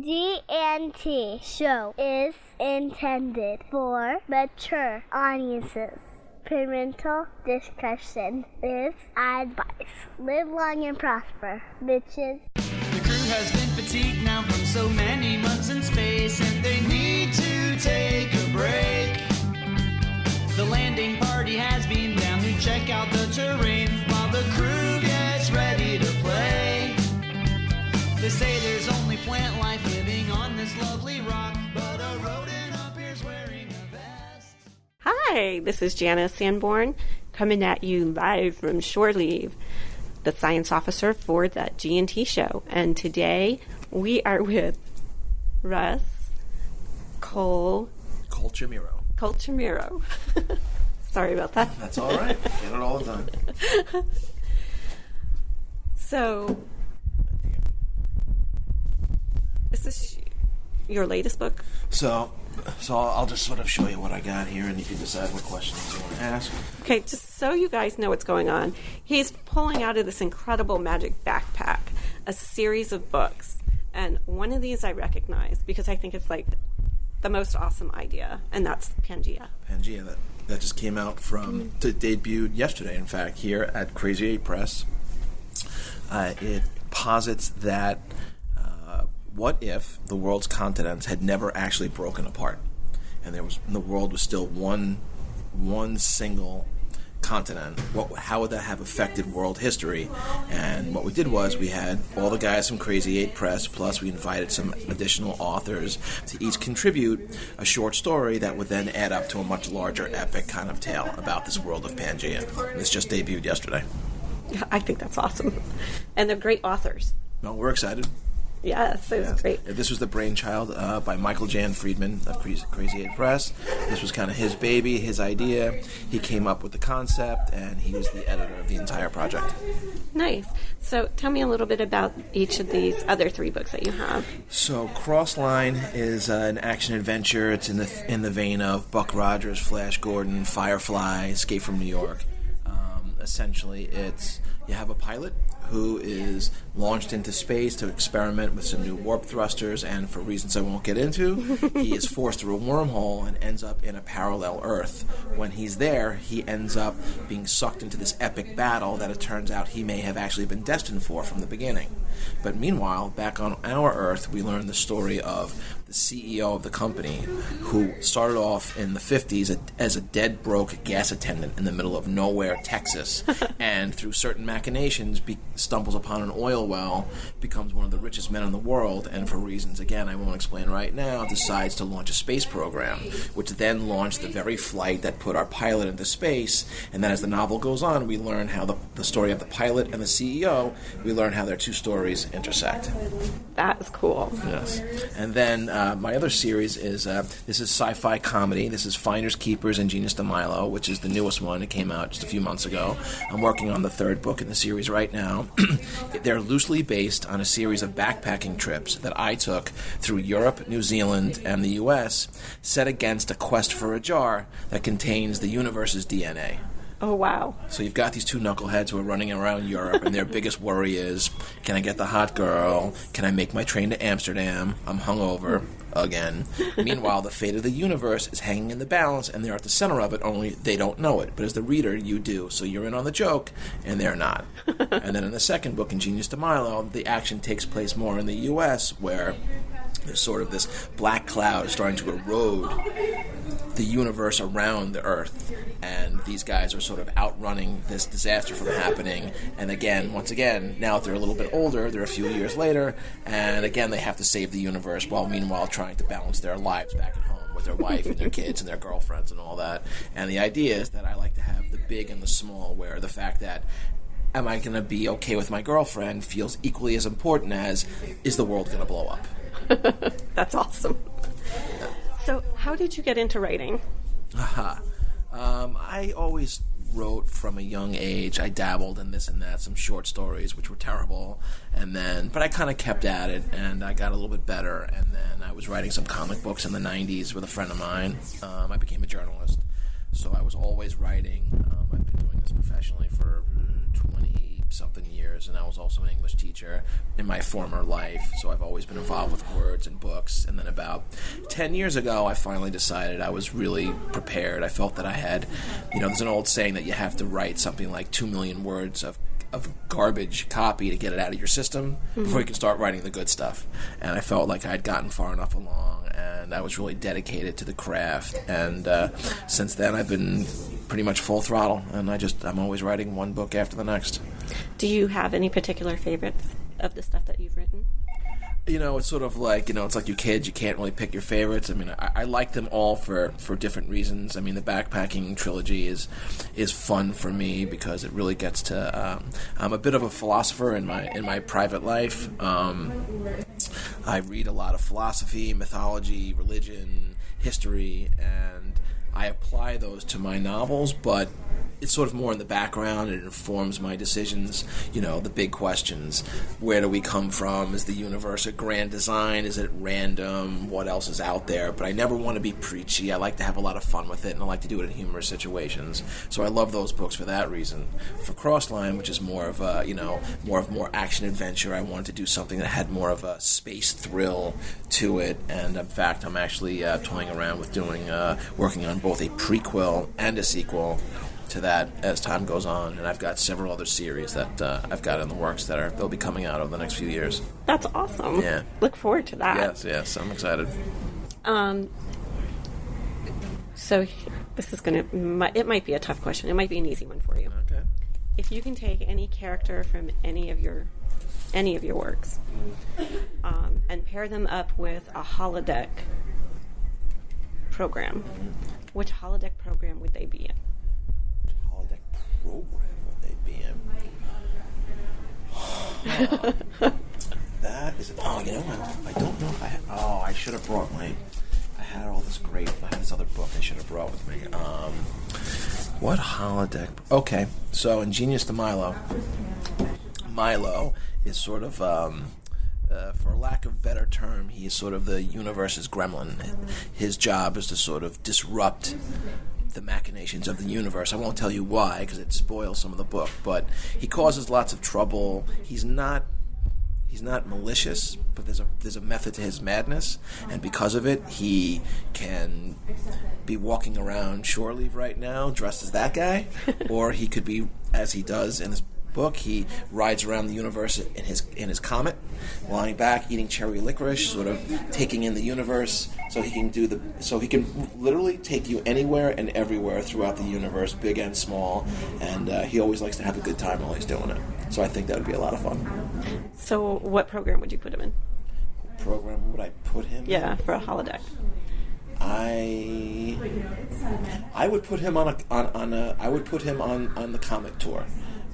G&T show is intended for mature audiences. Parental discussion is advice. Live long and prosper, bitches. The crew has been fatigued now from so many months in space, and they need to take a break. The landing party has been down to check out the terrain while the crew gets ready to play. They say there's only plant life living on this lovely rock, but a rodent up here's wearing a vest. Hi, this is Janice Sanborn coming at you live from Shore Leave, the science officer for that G&T show. And today we are with Russ Colchamiro. Sorry about that. That's all right. Get it all the time. So, is this your latest book? So I'll just sort of show you what I got here, and you can decide what questions you want to ask. Okay, just so you guys know what's going on, he's pulling out of this incredible magic backpack a series of books. And one of these I recognize because I think it's like the most awesome idea, and that's Pangea. Pangea, that just came out debuted yesterday, in fact, here at Crazy 8 Press. It posits that what if the world's continents had never actually broken apart, and the world was still one single continent? How would that have affected world history? And what we did was we had all the guys from Crazy 8 Press, plus we invited some additional authors to each contribute a short story that would then add up to a much larger epic kind of tale about this world of Pangea. And this just debuted yesterday. I think that's awesome. And they're great authors. Well, we're excited. Yes, it was great. This was the brainchild by Michael Jan Friedman of Crazy 8 Press. This was kind of his baby, his idea. He came up with the concept, and he was the editor of the entire project. Nice. So tell me a little bit about each of these other three books that you have. So Crossline is an action-adventure. It's in the vein of Buck Rogers, Flash Gordon, Firefly, Escape from New York. Essentially, you have a pilot who is launched into space to experiment with some new warp thrusters, and for reasons I won't get into, he is forced through a wormhole and ends up in a parallel Earth. When he's there, he ends up being sucked into this epic battle that it turns out he may have actually been destined for from the beginning. But meanwhile, back on our Earth, we learn the story of the CEO of the company who started off in the 50s as a dead broke gas attendant in the middle of nowhere, Texas, and through certain machinations stumbles upon an oil well, becomes one of the richest men in the world, and for reasons, again, I won't explain right now, decides to launch a space program, which then launched the very flight that put our pilot into space. And then as the novel goes on, we learn how the story of the pilot and the CEO, we learn how their two stories intersect. That is cool. Yes. And then my other series is, this is sci-fi comedy. This is Finders, Keepers, and Genius de Milo, which is the newest one. It came out just a few months ago. I'm working on the third book in the series right now. They're loosely based on a series of backpacking trips that I took through Europe, New Zealand, and the U.S., set against a quest for a jar that contains the universe's DNA. Oh, wow. So you've got these two knuckleheads who are running around Europe, and their biggest worry is, can I get the hot girl? Can I make my train to Amsterdam? I'm hungover again. Meanwhile, the fate of the universe is hanging in the balance, and they're at the center of it, only they don't know it. But as the reader, you do. So you're in on the joke, and they're not. And then in the second book, in Genius de Milo, the action takes place more in the U.S., where there's sort of this black cloud starting to erode the universe around the Earth, and these guys are sort of outrunning this disaster from happening. And again, once again, now that they're a little bit older, they're a few years later, and again they have to save the universe while meanwhile trying to balance their lives back at home with their wife and their kids and their girlfriends and all that. And the idea is that I like to have the big and the small, where the fact that am I going to be okay with my girlfriend feels equally as important as, is the world going to blow up? That's awesome. So, how did you get into writing? I always wrote from a young age. I dabbled in this and that, some short stories, which were terrible, but I kind of kept at it, and I got a little bit better, and then I was writing some comic books in the 90s with a friend of mine. I became a journalist, so I was always writing. I've been doing this professionally for 26 20-something years, and I was also an English teacher in my former life, so I've always been involved with words and books. And then about 10 years ago, I finally decided I was really prepared. I felt that I had, there's an old saying that you have to write something like 2 million words of garbage copy to get it out of your system before you can start writing the good stuff. And I felt like I'd gotten far enough along, and I was really dedicated to the craft. And since then, I've been pretty much full throttle, and I'm always writing one book after the next. Do you have any particular favorites of the stuff that you've written? It's sort of like, it's like you kids, you can't really pick your favorites. I mean, I like them all for different reasons. I mean, the backpacking trilogy is fun for me because it really gets to, I'm a bit of a philosopher in my private life. I read a lot of philosophy, mythology, religion, history, and I apply those to my novels, but it's sort of more in the background. It informs my decisions, the big questions. Where do we come from? Is the universe a grand design? Is it random? What else is out there? But I never want to be preachy. I like to have a lot of fun with it, and I like to do it in humorous situations. So I love those books for that reason. For Crossline, which is more of a, more action adventure, I wanted to do something that had more of a space thrill to it. And in fact, I'm actually toying around with working on both a prequel and a sequel to that as time goes on, and I've got several other series that I've got in the works that they'll be coming out over the next few years. That's awesome. Yeah. Look forward to that. Yes, I'm excited. So this is it might be a tough question. It might be an easy one for you. Okay. If you can take any character from any of your works and pair them up with a holodeck program, which holodeck program would they be in? Program would they be in? That is... I don't know if I... I should have brought I had all this great... I had this other book I should have brought with me. What holodeck... Okay, so in Genius to Milo is sort of... for lack of better term, he is sort of the universe's gremlin. His job is to sort of disrupt the machinations of the universe. I won't tell you why, because it spoils some of the book, but he causes lots of trouble. He's not malicious, but there's a method to his madness, and because of it, he can be walking around shore leave right now dressed as that guy, or he could be, as he does in this book, he rides around the universe in his comet, lying back, eating cherry licorice, sort of taking in the universe. So he can literally take you anywhere and everywhere throughout the universe, big and small. And he always likes to have a good time while he's doing it. So I think that would be a lot of fun. So what program would you put him in? What program would I put him in? Yeah, for a holodeck. I would put him on the comic tour.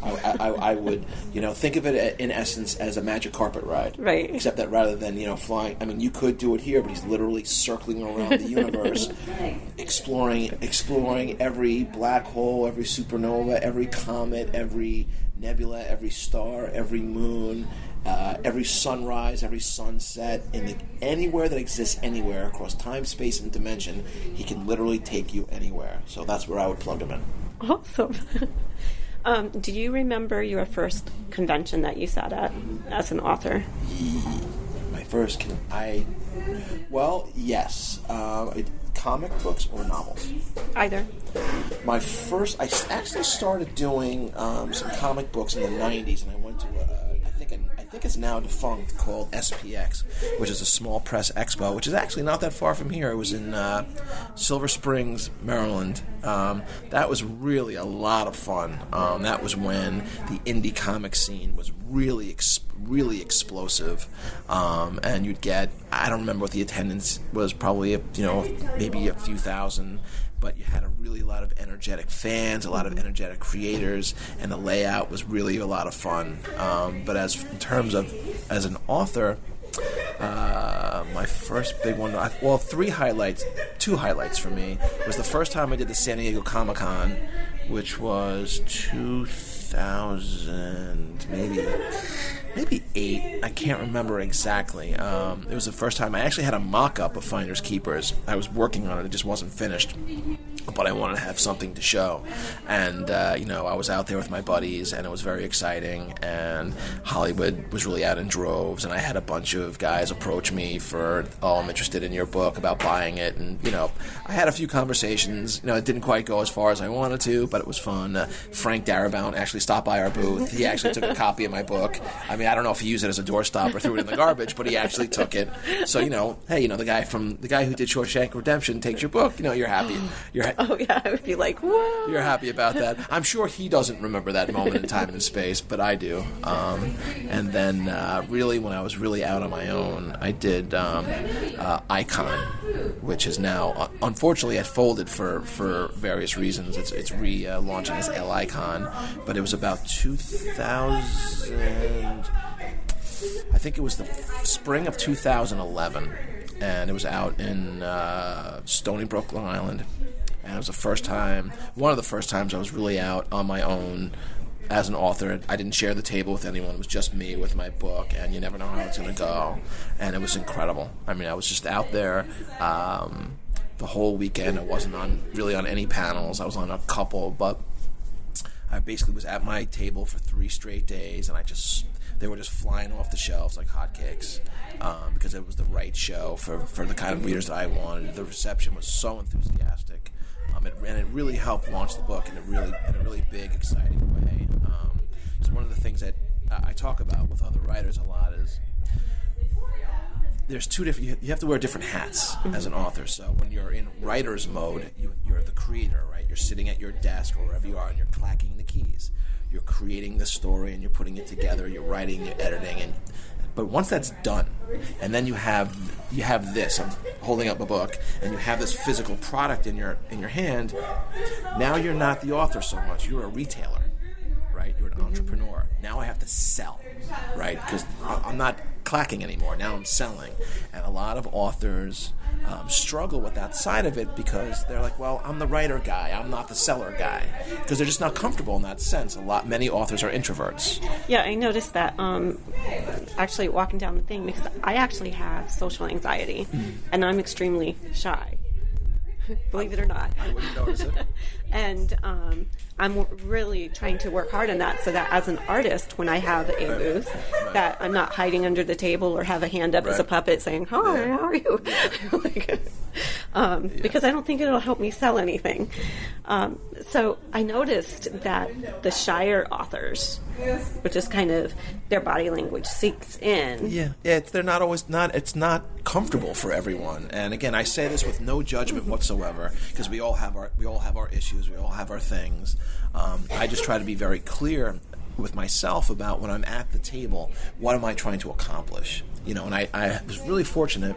I would, think of it in essence as a magic carpet ride. Right. Except that rather than, flying, I mean, you could do it here, but he's literally circling around the universe, exploring every black hole, every supernova, every comet, every nebula, every star, every moon, every sunrise, every sunset, anywhere that exists anywhere across time, space, and dimension. He can literally take you anywhere. So that's where I would plug him in. Awesome. Do you remember your first convention that you sat at as an author? My first yes. Comic books or novels? Either. My first... I actually started doing some comic books in the 90s, and I went to I think it's now defunct, called SPX, which is a small press expo, which is actually not that far from here. It was in Silver Springs, Maryland. That was really a lot of fun. That was when the indie comic scene was really explosive, and you'd get, I don't remember what the attendance was, probably maybe a few thousand, but you had a lot of energetic fans, a lot of energetic creators, and the layout was really a lot of fun. But in terms of as an author, my first big one, two highlights for me, was the first time I did the San Diego Comic-Con, which was 2000, maybe 8. I can't remember exactly. It was the first time I actually had a mock-up of Finders Keepers. I was working on it. It just wasn't finished. but I wanted to have something to show. And, I was out there with my buddies, and it was very exciting, and Hollywood was really out in droves, and I had a bunch of guys approach me for, I'm interested in your book, about buying it, and, I had a few conversations. It didn't quite go as far as I wanted to, but it was fun. Frank Darabont actually stopped by our booth. He actually took a copy of my book. I mean, I don't know if he used it as a doorstop or threw it in the garbage, but he actually took it. So, hey, the guy who did Shawshank Redemption takes your book, you're happy. Oh, yeah, I would be like, whoa. You're happy about that. I'm sure he doesn't remember that moment in time and space, but I do. And then, really, when I was really out on my own, I did Icon, which is now, unfortunately, had folded for various reasons. It's relaunching as El Icon, but it was about 2000. I think it was the spring of 2011, and it was out in Stony Brook, Long Island. And it was one of the first times I was really out on my own as an author. I didn't share the table with anyone. It was just me with my book, and you never know how it's going to go. And it was incredible. I mean, I was just out there the whole weekend. I wasn't on any panels. I was on a couple, but I basically was at my table for 3 straight days, and they were just flying off the shelves like hotcakes, because it was the right show for the kind of readers that I wanted. The reception was so enthusiastic, and it really helped launch the book in a really big, exciting way. It's one of the things that I talk about with other writers a lot is there's two different. You have to wear different hats as an author. So when you're in writer's mode, you're the creator, right? You're sitting at your desk or wherever you are, and you're clacking the keys. You're creating the story, and you're putting it together. You're writing, you're editing, but once that's done, and then you have this. I'm holding up a book, and you have this physical product in your hand. Now you're not the author so much. You're a retailer, right? You're an entrepreneur. Now I have to sell, right? Because I'm not clacking anymore. Now I'm selling, and a lot of authors struggle with that side of it because they're like, well, I'm the writer guy, I'm not the seller guy, because they're just not comfortable in that sense. Many authors are introverts. Yeah, I noticed that actually walking down the thing, because I actually have social anxiety, and I'm extremely shy. Believe it or not. I wouldn't notice it. And I'm really trying to work hard on that so that as an artist, when I have a booth, that I'm not hiding under the table or have a hand up as a puppet saying, hi, how are you? Because I don't think it'll help me sell anything. So I noticed that the shyer authors, which is kind of their body language seeps in. Yeah, it's not comfortable for everyone. And again, I say this with no judgment whatsoever, because we all have our issues, we all have our things. I just try to be very clear with myself about when I'm at the table, what am I trying to accomplish? And I was really fortunate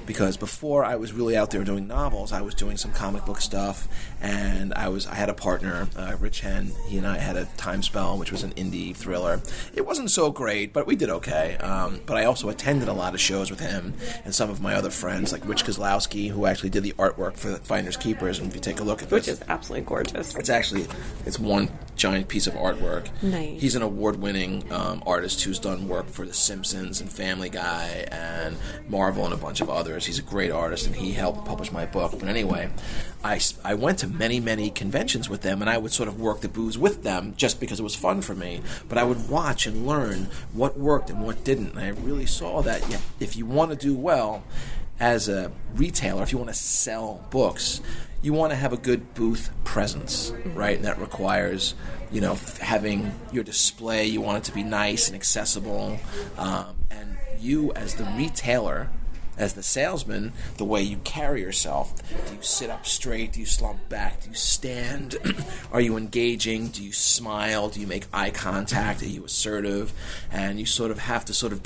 because before I was really out there doing novels, I was doing some comic book stuff, and I had a partner, Rich Hen. He and I had a Time Spell, which was an indie thriller. It wasn't so great, but we did okay. But I also attended a lot of shows with him and some of my other friends, like Rich Kozlowski, who actually did the artwork for Finders Keepers. And if you take a look at this, which is absolutely gorgeous. It's one giant piece of artwork. Nice. He's an award-winning artist who's done work for The Simpsons and Family Guy and Marvel and a bunch of others. He's a great artist, and he helped publish my book. But anyway, I went to many, many conventions with them, and I would sort of work the booths with them just because it was fun for me. But I would watch and learn what worked and what didn't. And I really saw that if you want to do well as a retailer, if you want to sell books, you want to have a good booth presence, right? And that requires, having your display. You want it to be nice and accessible. And you, as the retailer, as the salesman, the way you carry yourself, do you sit up straight? Do you slump back? Do you stand? Are you engaging? Do you smile? Do you make eye contact? Are you assertive? And you sort of have to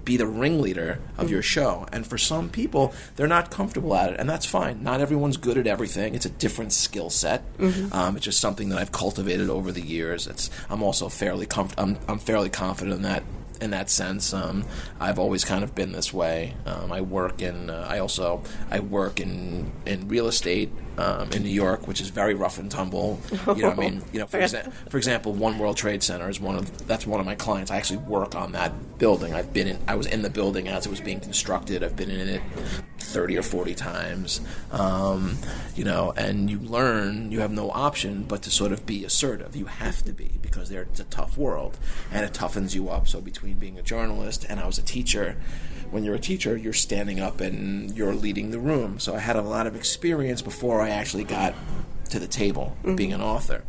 be the ringleader of your show. And for some people, they're not comfortable at it, and that's fine. Not everyone's good at everything. It's a different skill set. It's just something that I've cultivated over the years. I'm also fairly confident in that. In that sense, I've always kind of been this way. I work in real estate in New York, which is very rough and tumble. For example, One World Trade Center is one of my clients. I actually work on that building. I was in the building as it was being constructed. I've been in it 30 or 40 times, and you learn. You have no option but to sort of be assertive. You have to be, because it's a tough world, and it toughens you up. So between being a journalist and I was a teacher, when you're a teacher, you're standing up and you're leading the room. So I had a lot of experience before I actually got to the table being an author.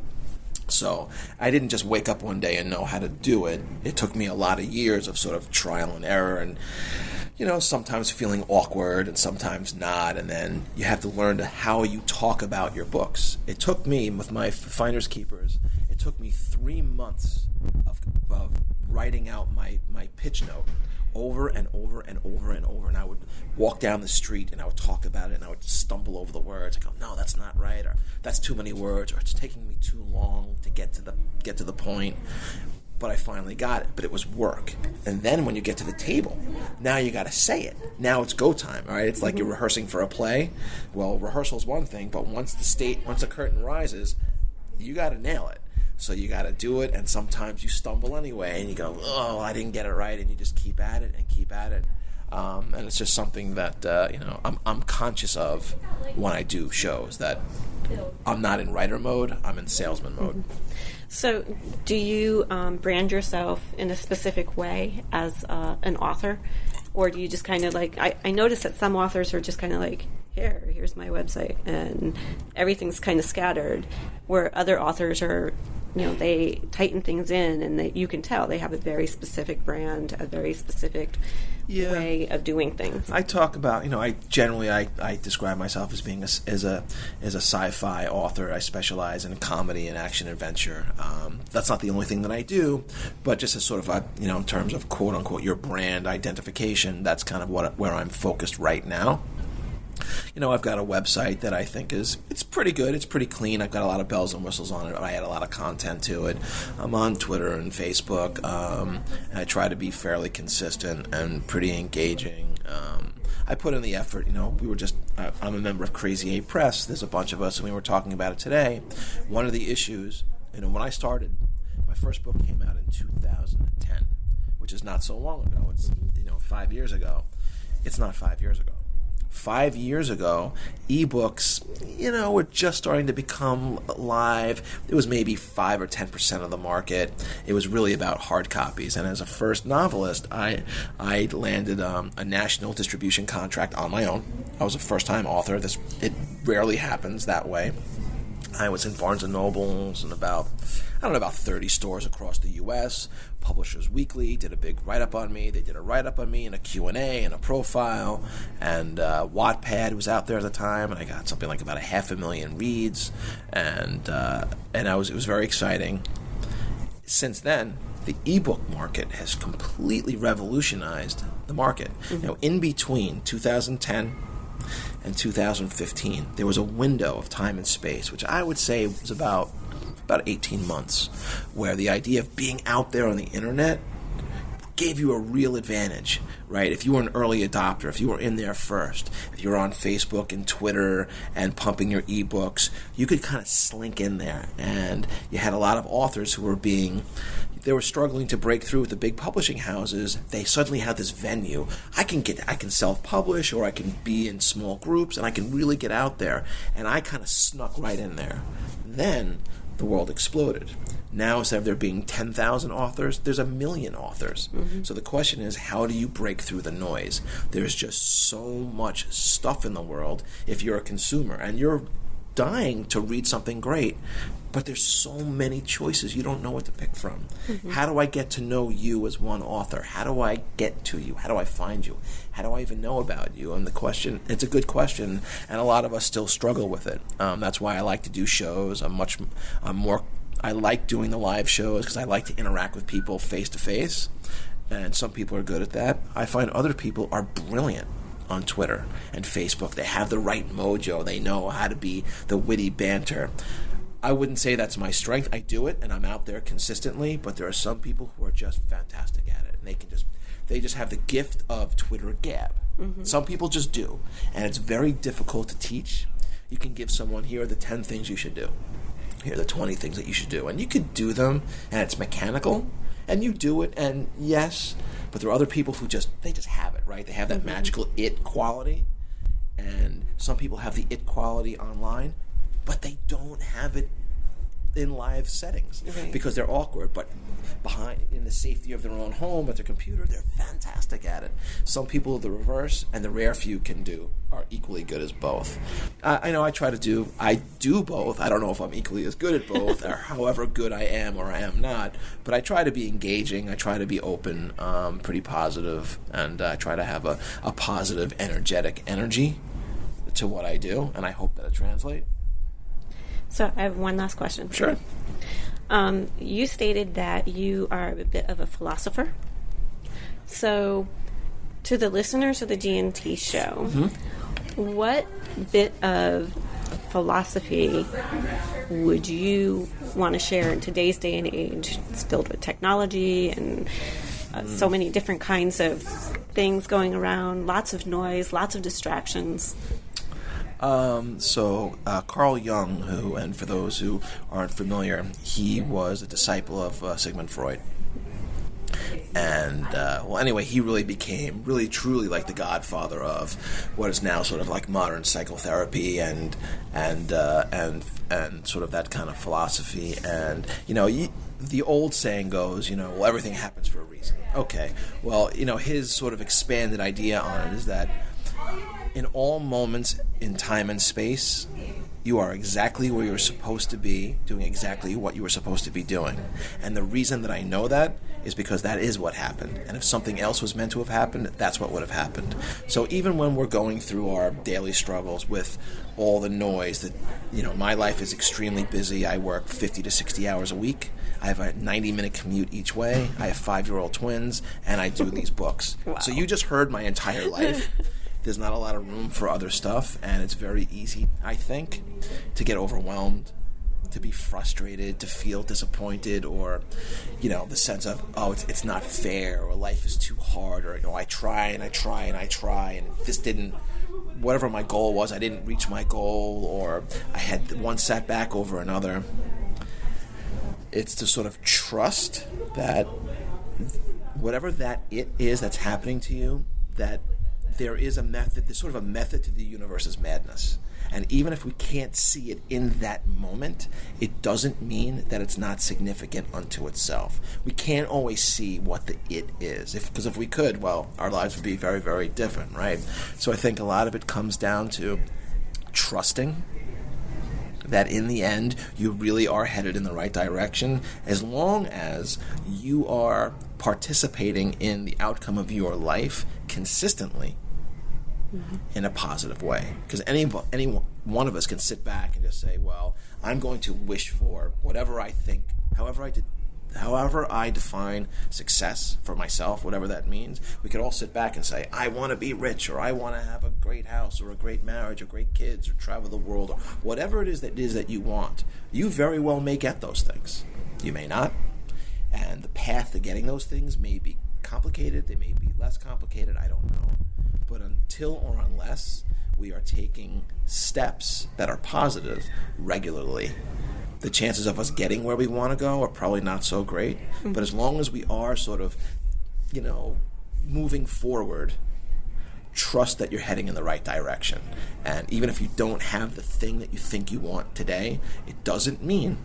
So I didn't just wake up one day and know how to do it. It took me a lot of years of sort of trial and error, and sometimes feeling awkward and sometimes not, and then you have to learn how you talk about your books. It took me, with my Finders Keepers, it took me 3 months of writing out my pitch note over and over and over and over, and I would walk down the street and I would talk about it and I would stumble over the words. I go, no, that's not right, or that's too many words, or it's taking me too long to get to the point. But I finally got it. But it was work. And then when you get to the table, now you got to say it. Now it's go time. All right, it's like you're rehearsing for a play. Well, rehearsal's one thing, but once the curtain rises, you got to nail it. So you got to do it, and sometimes you stumble anyway, and you go, oh, I didn't get it right, and you just keep at it and keep at it. And it's just something that I'm conscious of when I do shows, that I'm not in writer mode, I'm in salesman mode. So do you brand yourself in a specific way as an author? Or do you just kind of like, I notice that some authors are just kind of like, here's my website, and everything's kind of scattered, where other authors are, they tighten things in, and you can tell they have a very specific brand, a very specific way of doing things. I talk about, I describe myself as being as a sci-fi author. I specialize in comedy and action adventure. That's not the only thing that I do, but just as sort of in terms of quote unquote your brand identification, that's kind of where I'm focused right now. I've got a website that I think it's pretty good. It's pretty clean. I've got a lot of bells and whistles on it. I add a lot of content to it. I'm on Twitter and Facebook, and I try to be fairly consistent and pretty engaging. I put in the effort. I'm a member of Crazy 8 Press. There's a bunch of us, and we were talking about it today. One of the issues, when I started, my first book came out in 2010, which is not so long ago. It's 5 years ago. It's not 5 years ago. 5 years ago, ebooks, were just starting to become live. It was maybe 5 or 10% of the market. It was really about hard copies. And as a first novelist, I landed a national distribution contract on my own. I was a first-time author. It rarely happens that way. I was in Barnes & Nobles and about 30 stores across the U.S. Publishers Weekly did a big write-up on me. They did a write-up on me and a Q&A and a profile. And Wattpad was out there at the time, and I got something like about 500,000 reads. And it was very exciting. Since then, the ebook market has completely revolutionized the market. In between 2010 and 2015, there was a window of time and space, which I would say was about 18 months, where the idea of being out there on the internet gave you a real advantage, right? If you were an early adopter, if you were in there first, if you were on Facebook and Twitter and pumping your ebooks, you could kind of slink in there. And you had a lot of authors who were struggling to break through with the big publishing houses. They suddenly had this venue. I can self-publish, or I can be in small groups, and I can really get out there. And I kind of snuck right in there. Then the world exploded. Now, instead of there being 10,000 authors, there's 1 million authors. So the question is, how do you break through the noise? There's just so much stuff in the world if you're a consumer, and you're dying to read something great, but there's so many choices, you don't know what to pick from. How do I get to know you as one author? How do I get to you? How do I find you? How do I even know about you? And the question, it's a good question, and a lot of us still struggle with it. That's why I like to do shows. I like doing the live shows because I like to interact with people face to face, and some people are good at that. I find other people are brilliant on Twitter and Facebook. They have the right mojo. They know how to be the witty banter. I wouldn't say that's my strength. I do it, and I'm out there consistently, but there are some people who are just fantastic at it, and they just have the gift of Twitter gab. Some people just do, and it's very difficult to teach. You can give someone, here are the 10 things you should do. Here are the 20 things that you should do, and you could do them, and it's mechanical, and you do it, and yes, but there are other people who they just have it, right? They have that magical it quality, And some people have the it quality online, but they don't have it in live settings because they're awkward. But behind, in the safety of their own home at their computer, they're fantastic at it. Some people are the reverse, and the rare few are equally good as both. I know I do both. I don't know if I'm equally as good at both or however good I am or I am not, but I try to be engaging. I try to be open, pretty positive, and I try to have a positive, energetic energy to what I do, and I hope that it translates. So I have one last question. Sure. You stated that you are a bit of a philosopher. So to the listeners of the G&T show, what bit of philosophy would you want to share in today's day and age? It's filled with technology and so many different kinds of things going around, lots of noise, lots of distractions. Carl Jung, and for those who aren't familiar, he was a disciple of Sigmund Freud. And, he really became truly like the godfather of what is now sort of like modern psychotherapy and sort of that kind of philosophy. And, the old saying goes, everything happens for a reason. Okay. Well, his sort of expanded idea on it is that in all moments in time and space, you are exactly where you're supposed to be, doing exactly what you were supposed to be doing. And the reason that I know that is because that is what happened. And if something else was meant to have happened, that's what would have happened. So even when we're going through our daily struggles with all the noise that, my life is extremely busy. I work 50 to 60 hours a week. I have a 90-minute commute each way. I have 5-year-old twins, and I do these books. Wow. So you just heard my entire life. There's not a lot of room for other stuff, and it's very easy, I think, to get overwhelmed, to be frustrated, to feel disappointed, or, the sense of, it's not fair, or life is too hard, or, I try and I try and I try, and this didn't, whatever my goal was, I didn't reach my goal, or I had one setback over another. It's to sort of trust that whatever that it is that's happening to you, that there is a method, there's sort of a method to the universe's madness. And even if we can't see it in that moment, it doesn't mean that it's not significant unto itself. We can't always see what the it is. Because if we could, well, our lives would be very, very different, right? So I think a lot of it comes down to trusting that in the end, you really are headed in the right direction, as long as you are participating in the outcome of your life consistently in a positive way. Because any one of us can sit back and just say, well, I'm going to wish for whatever I think, however I define success for myself, whatever that means. We could all sit back and say, I want to be rich, or I want to have a great house, or a great marriage, or great kids, or travel the world, or whatever it is that you want. You very well may get those things. You may not. And the path to getting those things may be complicated. They may be less complicated. I don't know. But until or unless we are taking steps that are positive regularly, the chances of us getting where we want to go are probably not so great. Mm-hmm. But as long as we are sort of, moving forward, trust that you're heading in the right direction. And even if you don't have the thing that you think you want today, it doesn't mean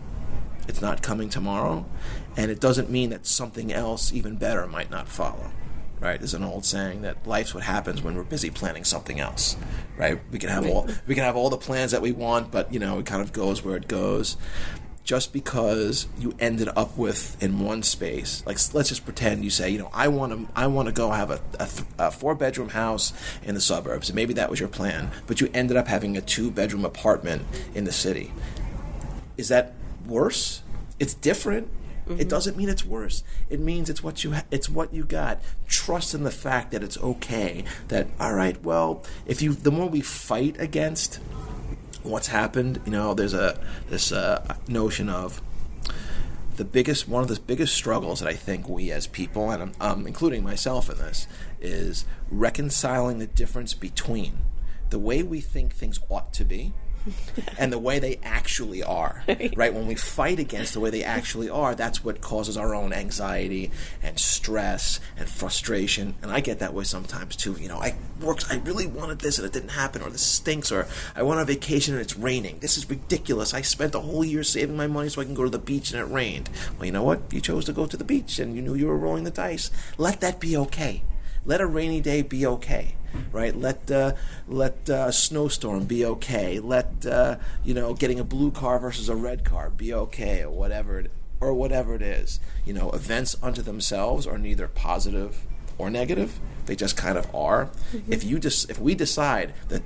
it's not coming tomorrow. And it doesn't mean that something else even better might not follow. Right? There's an old saying that life's what happens when we're busy planning something else. Right? We can have all the plans that we want, but it kind of goes where it goes. Just because you ended up with in one space, like let's just pretend you say, I want to go have a 4-bedroom house in the suburbs, and maybe that was your plan, but you ended up having a 2-bedroom apartment in the city. Is that worse? It's different. Mm-hmm. It doesn't mean it's worse. It means it's what you got. Trust in the fact that it's okay. That all right. Well, the more we fight against what's happened, there's this notion of one of the biggest struggles that I think we as people, and I'm including myself in this, is reconciling the difference between the way we think things ought to be and the way they actually are, right? When we fight against the way they actually are, that's what causes our own anxiety and stress and frustration. And I get that way sometimes too. I really wanted this and it didn't happen, or this stinks, or I went on vacation and it's raining. This is ridiculous. I spent a whole year saving my money so I can go to the beach and it rained. Well, you know what? You chose to go to the beach and you knew you were rolling the dice. Let that be okay. Let a rainy day be okay, right? Let a snowstorm be okay. Let getting a blue car versus a red car be okay, or whatever it is. Events unto themselves are neither positive or negative. They just kind of are. Mm-hmm. If we decide that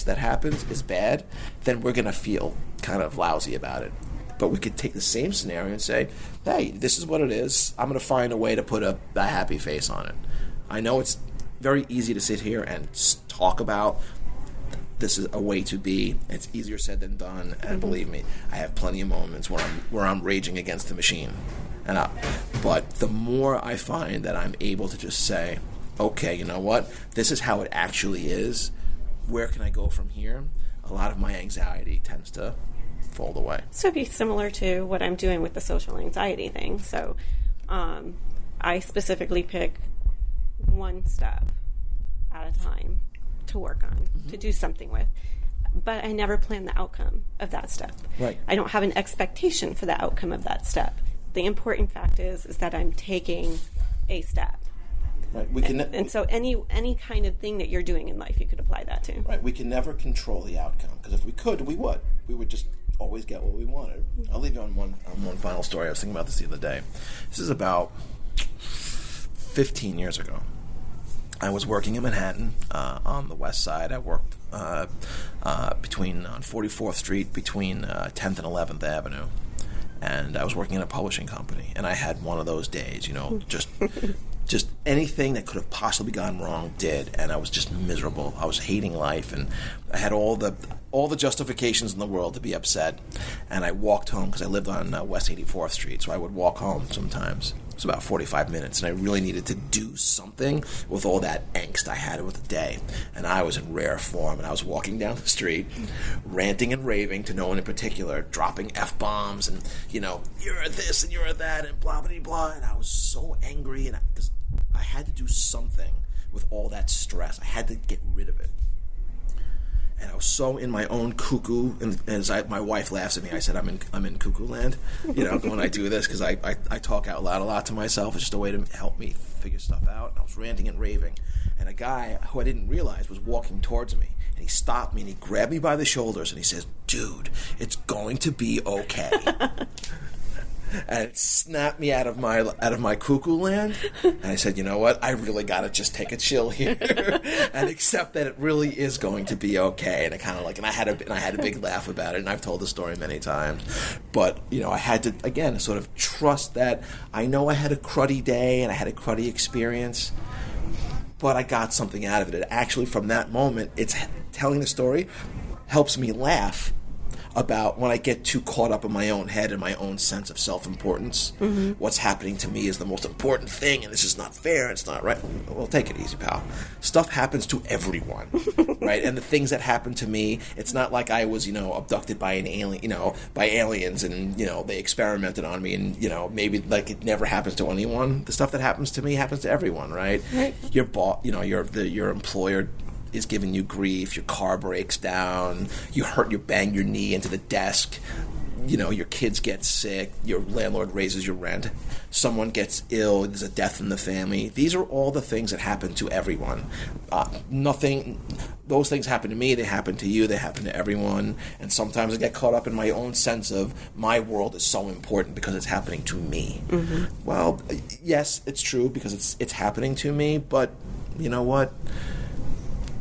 that happens is bad, then we're gonna feel kind of lousy about it. But we could take the same scenario and say, hey, this is what it is. I'm gonna find a way to put a happy face on it. I know it's very easy to sit here and talk about this is a way to be. It's easier said than done, and believe me, I have plenty of moments where I'm raging against the machine. But the more I find that I'm able to just say, okay, you know what? This is how it actually is. Where can I go from here? A lot of my anxiety tends to fold away. So it'd be similar to what I'm doing with the social anxiety thing. So I specifically pick one step at a time to work on, to do something with. But I never plan the outcome of that step. Right. I don't have an expectation for the outcome of that step. The important fact is that I'm taking a step. Right. And so any kind of thing that you're doing in life, you could apply that to. Right. We can never control the outcome, because if we could, we would. We would just always get what we wanted. I'll leave you on one final story. I was thinking about this the other day. This is about 15 years ago. I was working in Manhattan on the west side. I worked on 44th Street between 10th and 11th Avenue. And I was working in a publishing company. And I had one of those days, just anything that could have possibly gone wrong did. And I was just miserable. I was hating life. And I had all the justifications in the world to be upset. And I walked home, because I lived on West 84th Street. So I would walk home sometimes. It was about 45 minutes, and I really needed to do something with all that angst I had with the day. And I was in rare form, and I was walking down the street, ranting and raving to no one in particular, dropping F-bombs, and, you're this and you're that, and blah, blah, blah. And I was so angry, and I had to do something with all that stress. I had to get rid of it. And I was so in my own cuckoo, and as my wife laughs at me, I said, I'm in cuckoo land, when I do this, because I talk out loud a lot to myself. It's just a way to help me figure stuff out. And I was ranting and raving, and a guy who I didn't realize was walking towards me, and he stopped me, and he grabbed me by the shoulders, and he says, dude, it's going to be okay. And it snapped me out of my cuckoo land. And I said, you know what? I really got to just take a chill here and accept that it really is going to be okay. And it kind of and I had a big laugh about it. And I've told the story many times. But I had to again sort of trust that I know I had a cruddy day and I had a cruddy experience, but I got something out of it. And actually, from that moment, it's telling the story helps me laugh about when I get too caught up in my own head and my own sense of self-importance. Mm-hmm. What's happening to me is the most important thing, and this is not fair, it's not right. Well, take it easy, pal. Stuff happens to everyone, right? And the things that happen to me, it's not like I was, abducted by an alien, by aliens, and, they experimented on me, and, maybe like it never happens to anyone. The stuff that happens to me happens to everyone, right? Right. Your boss, your employer is giving you grief, your car breaks down, you bang your knee into the desk, your kids get sick, your landlord raises your rent, someone gets ill, there's a death in the family. These are all the things that happen to everyone. Those things happen to me, they happen to you, they happen to everyone, and sometimes I get caught up in my own sense of my world is so important because it's happening to me. Mm-hmm. Well, yes, it's true because it's happening to me, but you know what?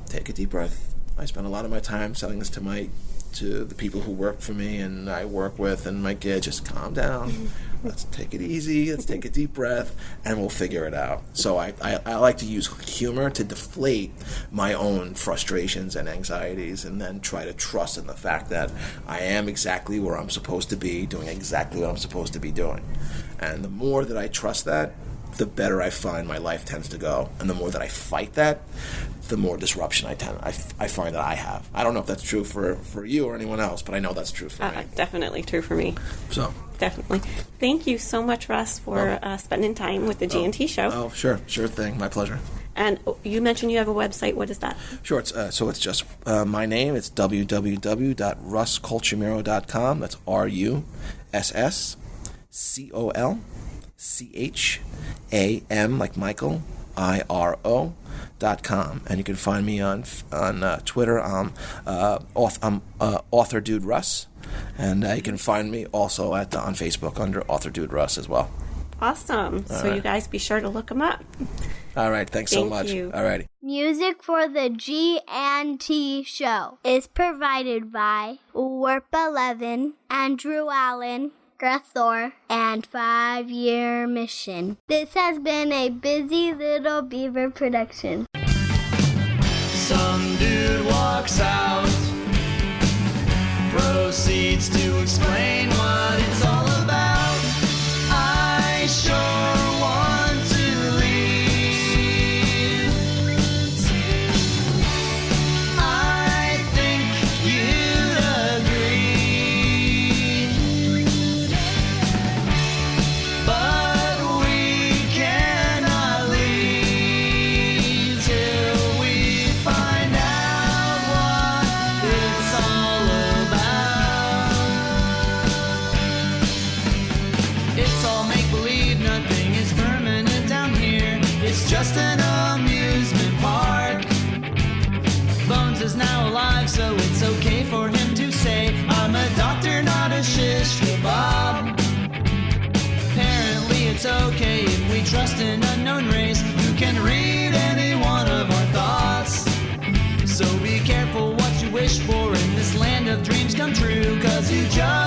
Take a deep breath. I spend a lot of my time selling this to the people who work for me and I work with and my kids. Just calm down. Let's take it easy. Let's take a deep breath and we'll figure it out. So I like to use humor to deflate my own frustrations and anxieties and then try to trust in the fact that I am exactly where I'm supposed to be, doing exactly what I'm supposed to be doing. And the more that I trust that, the better I find my life tends to go. And the more that I fight that, the more disruption I find that I have. I don't know if that's true for you or anyone else, but I know that's true for me. Definitely true for me. So definitely. Thank you so much, Russ, for spending time with the G&T show. Oh, sure thing. My pleasure. And you mentioned you have a website. What is that? Sure. It's just my name. It's www.russcolchamiro.com. That's RussColcham like Michael, IRO.com. And you can find me on Twitter. I'm Author Dude Russ. And you can find me also on Facebook under Author Dude Russ as well. Awesome. So you guys be sure to look them up. All right. Thanks so much. You. All righty. Music for the G&T show is provided by Warp 11, Andrew Allen, Grethor, and 5 Year Mission. This has been a Busy Little Beaver production. Some dude walks out, proceeds to explain what it's all about. I sure want to leave. I think you'd agree, but we cannot leave till we find out what it's all about. It's all make-believe, nothing is permanent down here. It's just an amusement park. Bones is now alive, so it's okay for him to say, I'm a doctor, not a shish kebab. Apparently it's okay if we trust an unknown race who can read any one of our thoughts. So be careful what you wish for in this land of dreams come true, 'cause you just